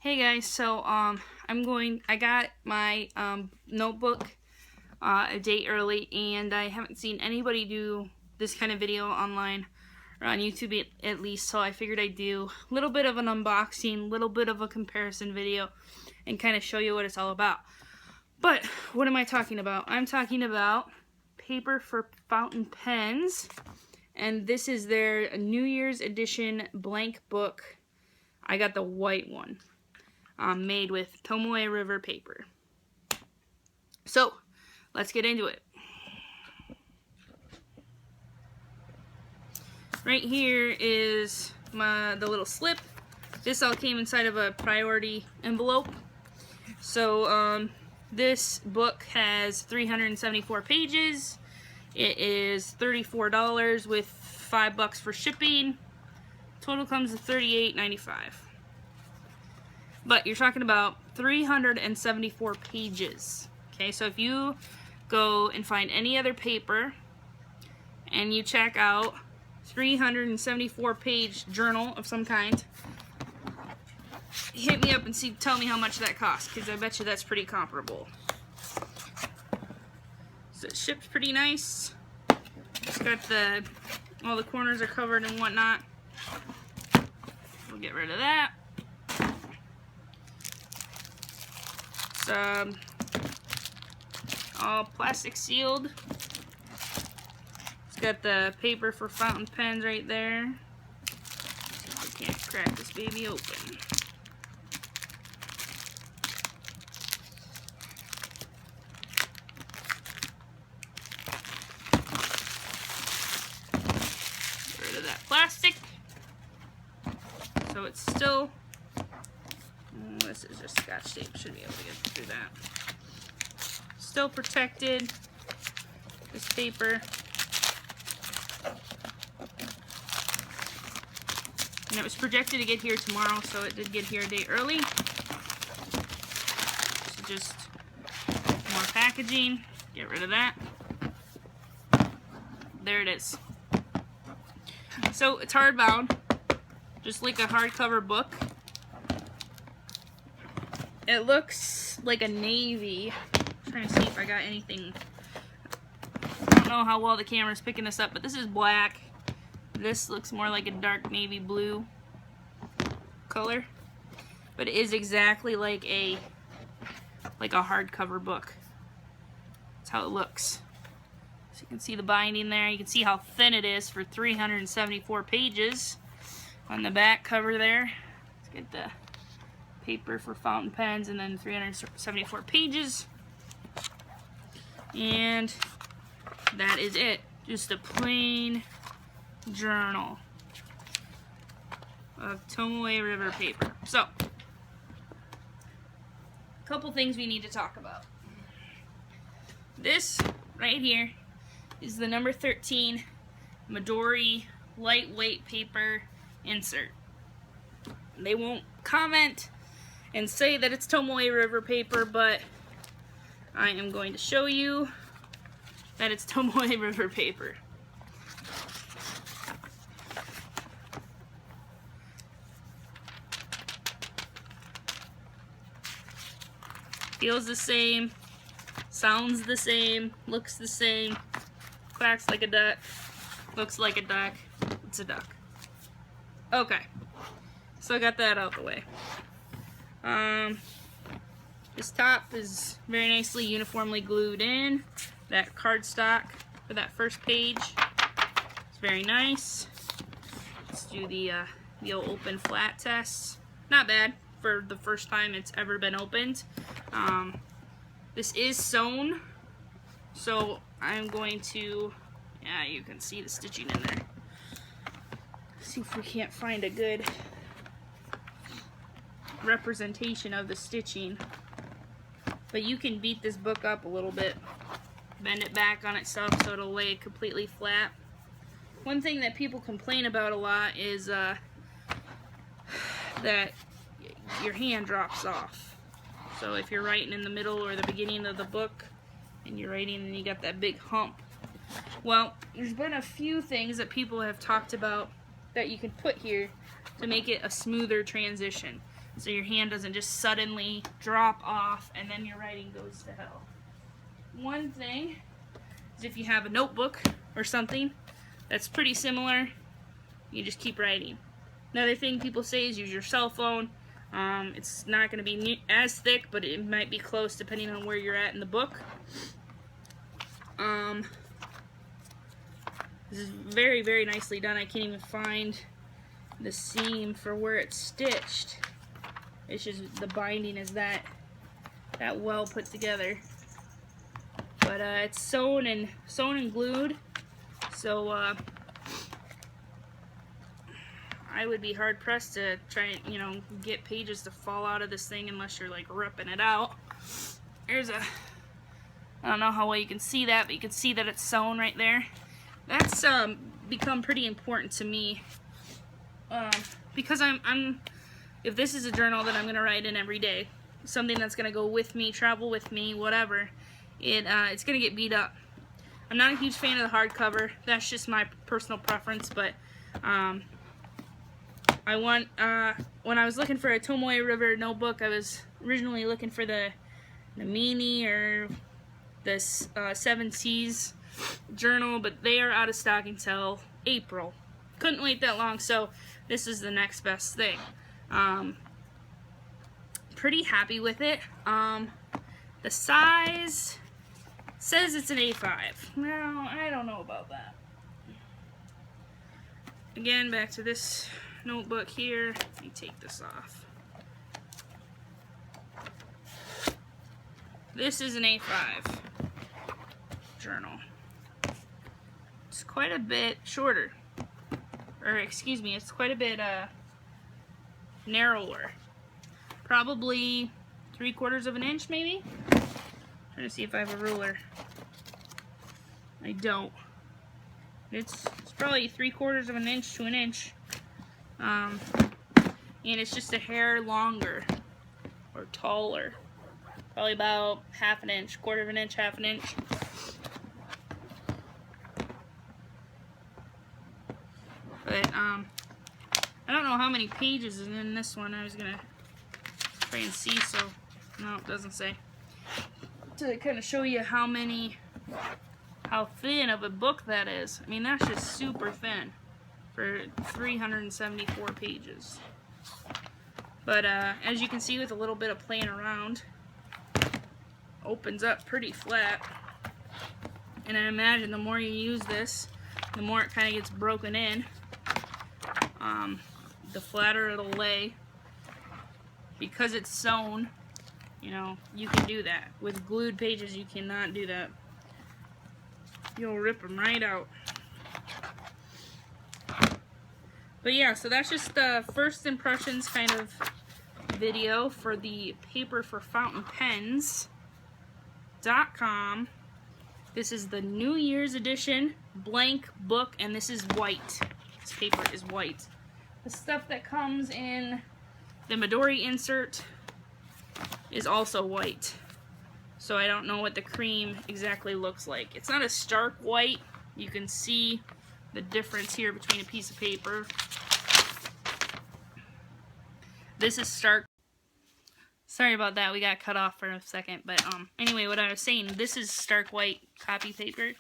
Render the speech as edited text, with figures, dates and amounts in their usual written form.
Hey guys, so I got my notebook a day early, and I haven't seen anybody do this kind of video online or on YouTube at least, so I figured I'd do a little bit of an unboxing, a little bit of a comparison video, and kind of show you what it's all about. But what am I talking about? I'm talking about paper for fountain pens, and this is their New Year's edition blank book. I got the white one. Made with Tomoe River paper. So, let's get into it. Right here is the little slip. This all came inside of a priority envelope. So, this book has 374 pages. It is $34 with $5 for shipping. Total comes to $38.95. But you're talking about 374 pages. Okay, so if you go and find any other paper and you check out 374 page journal of some kind, hit me up and tell me how much that costs, because I bet you that's pretty comparable. So it ships pretty nice. It's got all the corners are covered and whatnot. We'll get rid of that. All plastic sealed. It's got the paper for fountain pens right there. I can't crack this baby open. Get rid of that plastic. So it's still, this is just Scotch tape, should be able to get through that. Still protected, this paper. And it was projected to get here tomorrow, so it did get here a day early. So just more packaging, get rid of that. There it is. So it's hardbound, just like a hardcover book. It looks like a navy. I'm trying to see if I got anything. I don't know how well the camera's picking this up, but this is black. This looks more like a dark navy blue color. But it is exactly like a hardcover book. That's how it looks. So you can see the binding there. You can see how thin it is for 374 pages. On the back cover there, let's get the paper for fountain pens, and then 374 pages. And that is it. Just a plain journal of Tomoe River paper. So, a couple things we need to talk about. This right here is the number 13 Midori lightweight paper insert. They won't comment and say that it's Tomoe River paper, but I am going to show you that it's Tomoe River paper. Feels the same, sounds the same, looks the same, quacks like a duck, looks like a duck, it's a duck. Okay, so I got that out the way. This top is very nicely uniformly glued in. That cardstock for that first page is very nice. Let's do the old open flat test. Not bad for the first time it's ever been opened. This is sewn, so I'm going to, yeah, you can see the stitching in there. See if we can't find a good representation of the stitching. But you can beat this book up a little bit, bend it back on itself so it'll lay completely flat. One thing that people complain about a lot is that your hand drops off. So if you're writing in the middle or the beginning of the book and you're writing and you got that big hump, well, there's been a few things that people have talked about that you can put here to make it a smoother transition. so your hand doesn't just suddenly drop off and then your writing goes to hell. One thing is if you have a notebook or something that's pretty similar, you just keep writing. Another thing people say is use your cell phone. It's not going to be as thick, but it might be close depending on where you're at in the book. This is very, very nicely done. I can't even find the seam for where it's stitched. It's just the binding is that well put together. But it's sewn and glued, so I would be hard pressed to try and, you know, get pages to fall out of this thing unless you're like ripping it out. There's a, I don't know how well you can see that, but you can see that it's sewn right there. That's become pretty important to me, because if this is a journal that I'm gonna write in every day, something that's gonna go with me, travel with me, whatever, it's gonna get beat up. I'm not a huge fan of the hardcover. That's just my personal preference, but I want, when I was looking for a Tomoe River notebook, I was originally looking for the Mini or the 7 Seas journal, but they are out of stock until April. Couldn't wait that long, so this is the next best thing. Pretty happy with it. The size says it's an A5. Now, I don't know about that. Again, back to this notebook here. Let me take this off. This is an A5 journal. It's quite a bit shorter. Or, excuse me, it's quite a bit narrower. Probably 3/4 of an inch, maybe? Trying to see if I have a ruler. I don't. It's probably 3/4 of an inch to an inch. And it's just a hair longer or taller. Probably about 1/2 an inch, 1/4 of an inch, 1/2 an inch. But I don't know how many pages is in this one. I was gonna try and see, so no, it doesn't say. To kind of show you how thin of a book that is. I mean, that's just super thin for 374 pages. But as you can see, with a little bit of playing around, opens up pretty flat. And I imagine the more you use this, the more it kind of gets broken in. The flatter it'll lay. Because it's sewn, you know, you can do that. With glued pages, you cannot do that. You'll rip them right out. But yeah, so that's just the first impressions kind of video for the Paper for Fountain Pens.com. This is the New Year's edition blank book, and this is white. This paper is white. The stuff that comes in the Midori insert is also white. So I don't know what the cream exactly looks like. It's not a stark white. You can see the difference here between a piece of paper. This is stark. Sorry about that, we got cut off for a second. But anyway, what I was saying, this is stark white copy paper.